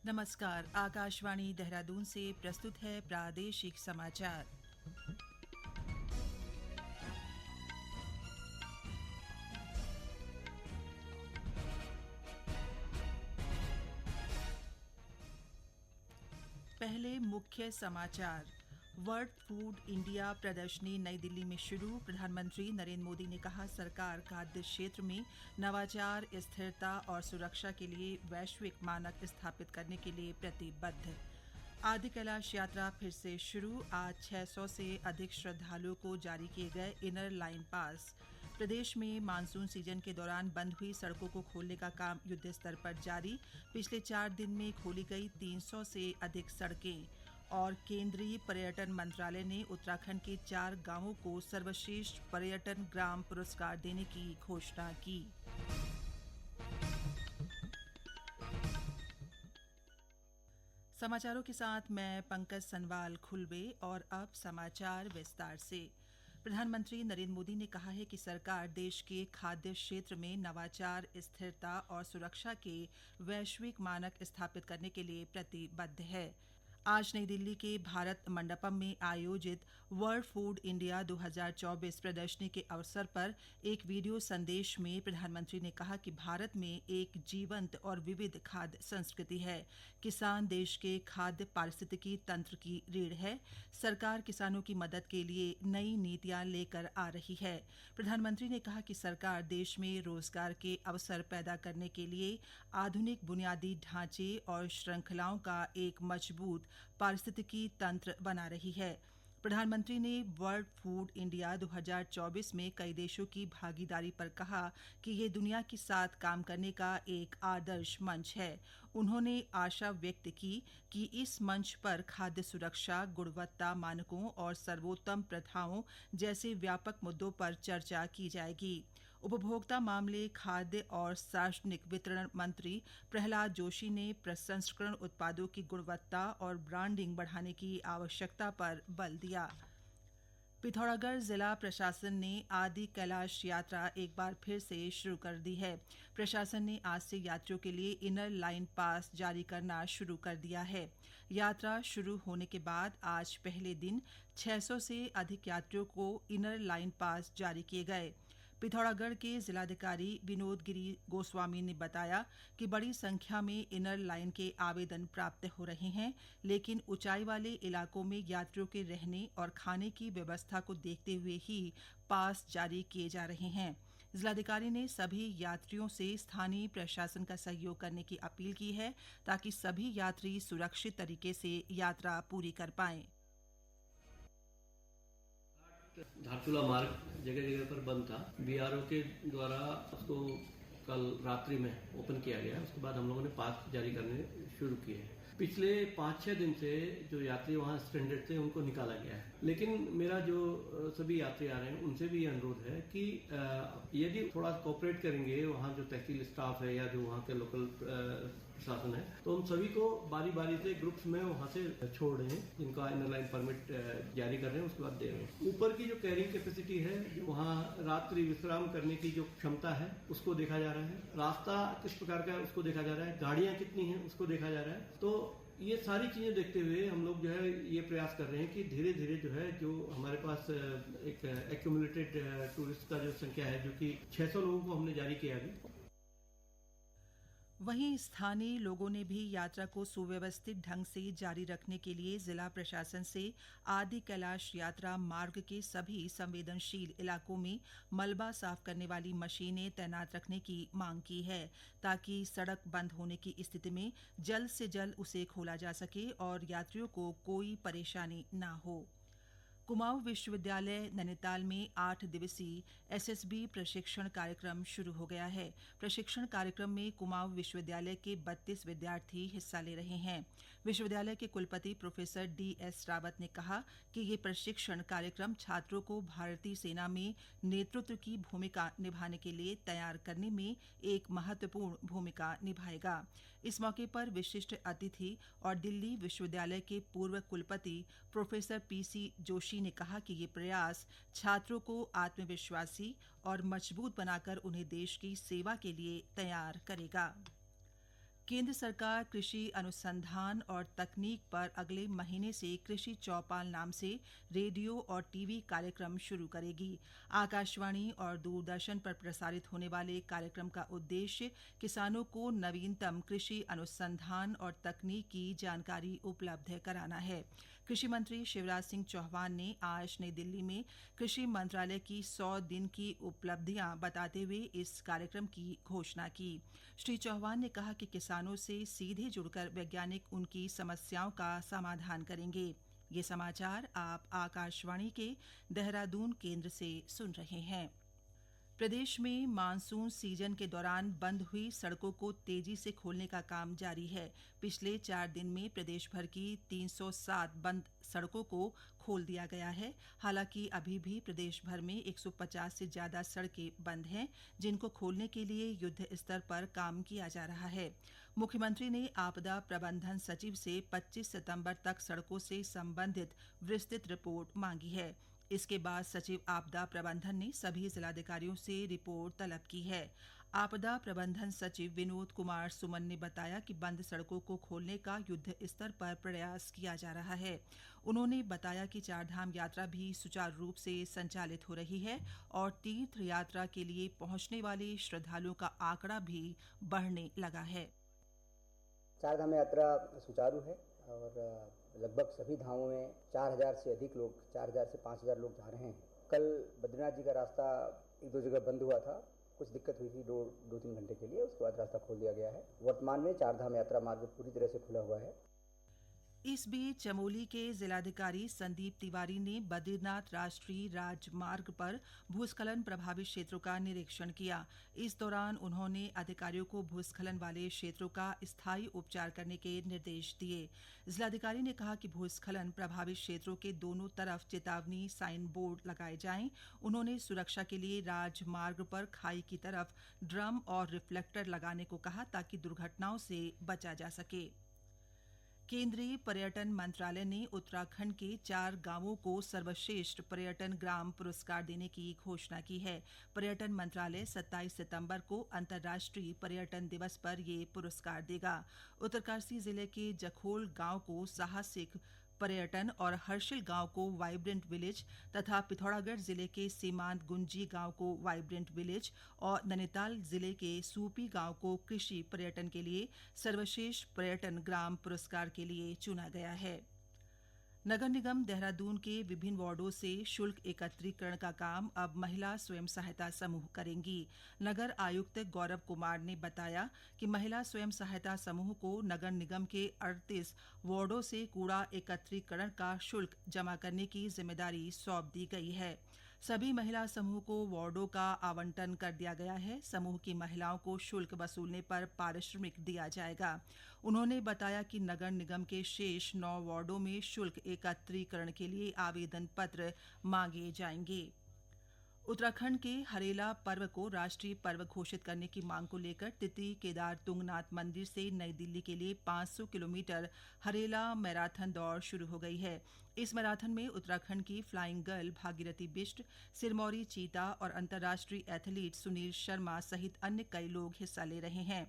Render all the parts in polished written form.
नमस्कार, आकाशवाणी देहरादून से प्रस्तुत है प्रादेशिक समाचार। पहले मुख्य समाचार। वर्ल्ड फूड इंडिया प्रदर्शनी नई दिल्ली में शुरू। प्रधानमंत्री नरेंद्र मोदी ने कहा, सरकार खाद्य क्षेत्र में नवाचार, स्थिरता और सुरक्षा के लिए वैश्विक मानक स्थापित करने के लिए प्रतिबद्ध। आदि कैलाश यात्रा फिर से शुरू। आज 600 से अधिक श्रद्धालुओं को जारी किए गए इनर लाइन पास। प्रदेश में मानसून सीजन के दौरान बंद हुई सड़कों को खोलने का काम युद्ध स्तर पर जारी। पिछले 4 दिन में खोली गई 300 से अधिक सड़कें। और केंद्रीय पर्यटन मंत्रालय ने उत्तराखंड के 4 गांवों को सर्वश्रेष्ठ पर्यटन ग्राम पुरस्कार देने की घोषणा की। समाचारों के साथ मैं पंकज सनवाल खुलबे। और अब समाचार विस्तार से। प्रधानमंत्री नरेंद्र मोदी ने कहा है कि सरकार देश के खाद्य क्षेत्र में नवाचार, स्थिरता और सुरक्षा के वैश्विक मानक स्थापित करने के लिए प्रतिबद्ध है। आज नई दिल्ली के भारत मंडपम में आयोजित वर्ल्ड फूड इंडिया 2024 प्रदर्शनी के अवसर पर एक वीडियो संदेश में प्रधानमंत्री ने कहा कि भारत में एक जीवंत और विविध खाद्य संस्कृति है। किसान देश के खाद्य पारिस्थितिकी तंत्र की रीढ़ है। सरकार किसानों की मदद के लिए नई नीतियां लेकर आ रही है। प्रधानमंत्री ने कहा कि सरकार देश में रोजगार के अवसर पैदा करने के लिए आधुनिक बुनियादी ढांचे और श्रृंखलाओं का एक मजबूत पारिस्थितिकी तंत्र बना रही है। प्रधानमंत्री ने वर्ल्ड फूड इंडिया 2024 में कई देशों की भागीदारी पर कहा कि ये दुनिया के साथ काम करने का एक आदर्श मंच है। उन्होंने आशा व्यक्त की कि इस मंच पर खाद्य सुरक्षा, गुणवत्ता मानकों और सर्वोत्तम प्रथाओं जैसे व्यापक मुद्दों पर चर्चा की जाएगी। उपभोक्ता मामले, खाद्य और सार्वजनिक वितरण मंत्री प्रहलाद जोशी ने प्रसंस्करण उत्पादों की गुणवत्ता और ब्रांडिंग बढ़ाने की आवश्यकता पर बल दिया। पिथौरागढ़ जिला प्रशासन ने आदि कैलाश यात्रा एक बार फिर से शुरू कर दी है। प्रशासन ने आज से यात्रियों के लिए इनर लाइन पास जारी करना शुरू कर दिया है। यात्रा शुरू होने के बाद आज पहले दिन 600 से अधिक यात्रियों को इनर लाइन पास जारी किए गए। पिथौरागढ़ के जिलाधिकारी विनोद गिरी गोस्वामी ने बताया कि बड़ी संख्या में इनर लाइन के आवेदन प्राप्त हो रहे हैं, लेकिन ऊंचाई वाले इलाकों में यात्रियों के रहने और खाने की व्यवस्था को देखते हुए ही पास जारी किए जा रहे हैं। जिलाधिकारी ने सभी यात्रियों से स्थानीय प्रशासन का सहयोग करने की अपील की है, ताकि सभी यात्री सुरक्षित तरीके से यात्रा पूरी कर पाएं। धारचूला मार्ग जगह जगह पर बंद था। बीआरओ के द्वारा उसको कल रात्रि में ओपन किया गया। उसके बाद हम लोगों ने पास जारी करने शुरू किए। पिछले 5-6 दिन से जो यात्री वहां स्ट्रेंडेड थे उनको निकाला गया है। लेकिन मेरा जो सभी यात्री आ रहे हैं उनसे भी अनुरोध है कि यदि थोड़ा कोऑपरेट करेंगे वहां जो तहसील स्टाफ है या जो वहां के लोकल प्रशासन है, तो हम सभी को बारी बारी से ग्रुप्स में वहां से छोड़ रहे हैं, जिनका इनर लाइन परमिट जारी कर रहे हैं, उसके बाद दे रहे हैं। ऊपर की जो कैरिंग कैपेसिटी है, वहां रात्रि विश्राम करने की जो क्षमता है उसको देखा जा रहा है। रास्ता किस प्रकार का है उसको देखा जा रहा है। गाड़ियां कितनी हैं उसको देखा जा रहा है। तो ये सारी चीजें देखते हुए हम लोग जो है ये प्रयास कर रहे हैं कि धीरे धीरे जो है जो हमारे पास एक एक्यूमुलेटेड टूरिस्ट का जो संख्या है, जो कि 600 लोगों को हमने जारी किया अभी। वहीं स्थानीय लोगों ने भी यात्रा को सुव्यवस्थित ढंग से जारी रखने के लिए जिला प्रशासन से आदि कैलाश यात्रा मार्ग के सभी संवेदनशील इलाकों में मलबा साफ करने वाली मशीनें तैनात रखने की मांग की है, ताकि सड़क बंद होने की स्थिति में जल्द से जल्द उसे खोला जा सके और यात्रियों को कोई परेशानी न हो। कुमाऊं विश्वविद्यालय नैनीताल में 8 दिवसीय एसएसबी प्रशिक्षण कार्यक्रम शुरू हो गया है। प्रशिक्षण कार्यक्रम में कुमाऊं विश्वविद्यालय के 32 विद्यार्थी हिस्सा ले रहे हैं। विश्वविद्यालय के कुलपति प्रोफेसर डीएस रावत ने कहा कि ये प्रशिक्षण कार्यक्रम छात्रों को भारतीय सेना में नेतृत्व की भूमिका निभाने के लिए तैयार करने में एक महत्वपूर्ण भूमिका निभाएगा। इस मौके पर विशिष्ट अतिथि और दिल्ली विश्वविद्यालय के पूर्व कुलपति प्रोफेसर पीसी जोशी ने कहा कि ये प्रयास छात्रों को आत्मविश्वासी और मजबूत बनाकर उन्हें देश की सेवा के लिए तैयार करेगा। केंद्र सरकार कृषि अनुसंधान और तकनीक पर अगले महीने से कृषि चौपाल नाम से रेडियो और टीवी कार्यक्रम शुरू करेगी। आकाशवाणी और दूरदर्शन पर प्रसारित होने वाले कार्यक्रम का उद्देश्य किसानों को नवीनतम कृषि अनुसंधान और तकनीक की जानकारी उपलब्ध कराना है। कृषि मंत्री शिवराज सिंह चौहान ने आज नई दिल्ली में कृषि मंत्रालय की 100 दिन की उपलब्धियां बताते हुए इस कार्यक्रम की घोषणा की। श्री चौहान ने कहा कि किसानों से सीधे जुड़कर वैज्ञानिक उनकी समस्याओं का समाधान करेंगे। ये समाचार आप आकाशवाणी के देहरादून केंद्र से सुन रहे हैं। प्रदेश में मानसून सीजन के दौरान बंद हुई सड़कों को तेजी से खोलने का काम जारी है। पिछले 4 दिन में प्रदेश भर की 307 बंद सड़कों को खोल दिया गया है। हालांकि अभी भी प्रदेश भर में 150 से ज्यादा सड़कें बंद हैं, जिनको खोलने के लिए युद्ध स्तर पर काम किया जा रहा है। मुख्यमंत्री ने आपदा प्रबंधन सचिव से 25 सितंबर तक सड़कों से संबंधित विस्तृत रिपोर्ट मांगी है। इसके बाद सचिव आपदा प्रबंधन ने सभी जिलाधिकारियों से रिपोर्ट तलब की है। आपदा प्रबंधन सचिव विनोद कुमार सुमन ने बताया कि बंद सड़कों को खोलने का युद्ध स्तर पर प्रयास किया जा रहा है। उन्होंने बताया कि चारधाम यात्रा भी सुचारू रूप से संचालित हो रही है और तीर्थ यात्रा के लिए पहुंचने वाले श्रद्धालुओं का आंकड़ा भी बढ़ने लगा है। चारधाम यात्रा सुचारू है और लगभग सभी धामों में 4000 से अधिक लोग, 4000 से 5000 लोग जा रहे हैं। कल बद्रीनाथ जी का रास्ता 1-2 जगह बंद हुआ था, कुछ दिक्कत हुई थी 2-3 घंटे के लिए, उसके बाद रास्ता खोल दिया गया है। वर्तमान में चारधाम यात्रा मार्ग पूरी तरह से खुला हुआ है। इस बीच चमोली के जिलाधिकारी संदीप तिवारी ने बद्रीनाथ राष्ट्रीय राजमार्ग पर भूस्खलन प्रभावित क्षेत्रों का निरीक्षण किया। इस दौरान उन्होंने अधिकारियों को भूस्खलन वाले क्षेत्रों का स्थायी उपचार करने के निर्देश दिए। जिलाधिकारी ने कहा कि भूस्खलन प्रभावित क्षेत्रों के दोनों तरफ चेतावनी साइन बोर्ड लगाए जाएं। उन्होंने सुरक्षा के लिए राजमार्ग पर खाई की तरफ ड्रम और रिफ्लेक्टर लगाने को कहा ताकि दुर्घटनाओं से बचा जा सके। केंद्रीय पर्यटन मंत्रालय ने उत्तराखंड के 4 गांवों को सर्वश्रेष्ठ पर्यटन ग्राम पुरस्कार देने की घोषणा की है। पर्यटन मंत्रालय 27 सितंबर को अंतर्राष्ट्रीय पर्यटन दिवस पर ये पुरस्कार देगा। उत्तरकाशी जिले के जखोल गांव को साहसिक पर्यटन और हर्षिल गांव को वाइब्रेंट विलेज तथा पिथौरागढ़ जिले के सीमांत गुंजी गांव को वाइब्रेंट विलेज और नैनीताल जिले के सूपी गांव को कृषि पर्यटन के लिए सर्वश्रेष्ठ पर्यटन ग्राम पुरस्कार के लिए चुना गया है। नगर निगम देहरादून के विभिन्न वार्डों से शुल्क एकत्रीकरण का काम अब महिला स्वयं सहायता समूह करेंगी। नगर आयुक्त गौरव कुमार ने बताया कि महिला स्वयं सहायता समूह को नगर निगम के 38 वार्डों से कूड़ा एकत्रीकरण का शुल्क जमा करने की जिम्मेदारी सौंप दी गई है। सभी महिला समूह को वार्डों का आवंटन कर दिया गया है। समूह की महिलाओं को शुल्क वसूलने पर पारिश्रमिक दिया जाएगा। उन्होंने बताया कि नगर निगम के शेष 9 वार्डों में शुल्क एकत्रीकरण के लिए आवेदन पत्र मांगे जाएंगे। उत्तराखंड के हरेला पर्व को राष्ट्रीय पर्व घोषित करने की मांग को लेकर तितली केदार तुंगनाथ मंदिर से नई दिल्ली के लिए 500 किलोमीटर हरेला मैराथन दौड़ शुरू हो गई है। इस मैराथन में उत्तराखंड की फ्लाइंग गर्ल भागीरथी बिष्ट, सिरमौरी चीता और अंतर्राष्ट्रीय एथलीट सुनील शर्मा सहित अन्य कई लोग हिस्सा ले रहे हैं।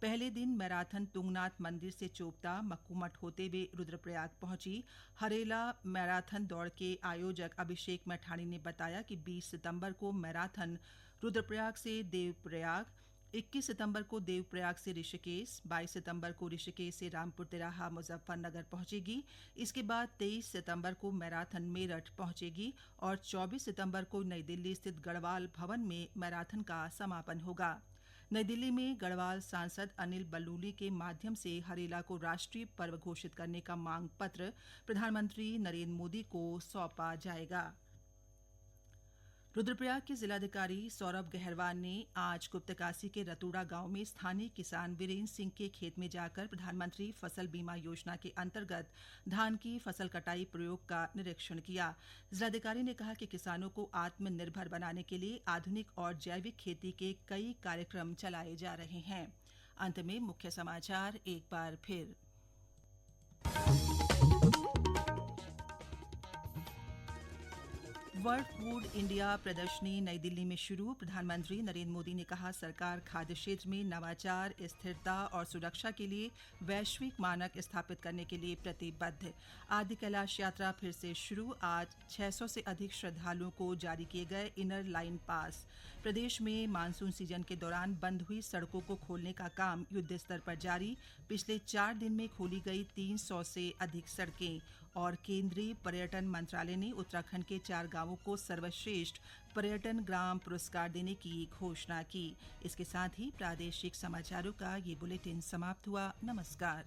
पहले दिन मैराथन तुंगनाथ मंदिर से चोपता मक्कूमठ होते हुए रुद्रप्रयाग पहुंची। हरेला मैराथन दौड़ के आयोजक अभिषेक मैठाणी ने बताया कि 20 सितंबर को मैराथन रुद्रप्रयाग से देवप्रयाग, 21 सितंबर को देवप्रयाग से ऋषिकेश, 22 सितंबर को ऋषिकेश से रामपुर तिराहा मुजफ्फरनगर पहुंचेगी। इसके बाद 23 सितंबर को मैराथन मेरठ पहुंचेगी और 24 सितंबर को नई दिल्ली स्थित गढ़वाल भवन में मैराथन का समापन होगा। नई दिल्ली में गढ़वाल सांसद अनिल बलूनी के माध्यम से हरेला को राष्ट्रीय पर्व घोषित करने का मांग पत्र प्रधानमंत्री नरेंद्र मोदी को सौंपा जाएगा। रुद्रप्रयाग के जिलाधिकारी सौरभ गहरवाल ने आज गुप्तकाशी के रतूड़ा गांव में स्थानीय किसान वीरेंद्र सिंह के खेत में जाकर प्रधानमंत्री फसल बीमा योजना के अंतर्गत धान की फसल कटाई प्रयोग का निरीक्षण किया। जिलाधिकारी ने कहा कि किसानों को आत्मनिर्भर बनाने के लिए आधुनिक और जैविक खेती के कई कार्यक्रम चलाए जा रहे हैं। अंत में मुख्य समाचार एक बार फिर। वर्ल्ड फूड इंडिया प्रदर्शनी नई दिल्ली में शुरू। प्रधानमंत्री नरेंद्र मोदी ने कहा, सरकार खाद्य क्षेत्र में नवाचार, स्थिरता और सुरक्षा के लिए वैश्विक मानक स्थापित करने के लिए प्रतिबद्ध। आदि कैलाश यात्रा फिर से शुरू। आज 600 से अधिक श्रद्धालुओं को जारी किए गए इनर लाइन पास। प्रदेश में मानसून सीजन के दौरान बंद हुई सड़कों को खोलने का काम युद्ध स्तर पर जारी। पिछले 4 दिन में खोली गई 300 से अधिक सड़कें। और केंद्रीय पर्यटन मंत्रालय ने उत्तराखंड के 4 गांवों को सर्वश्रेष्ठ पर्यटन ग्राम पुरस्कार देने की घोषणा की। इसके साथ ही प्रादेशिक समाचारों का ये बुलेटिन समाप्त हुआ। नमस्कार।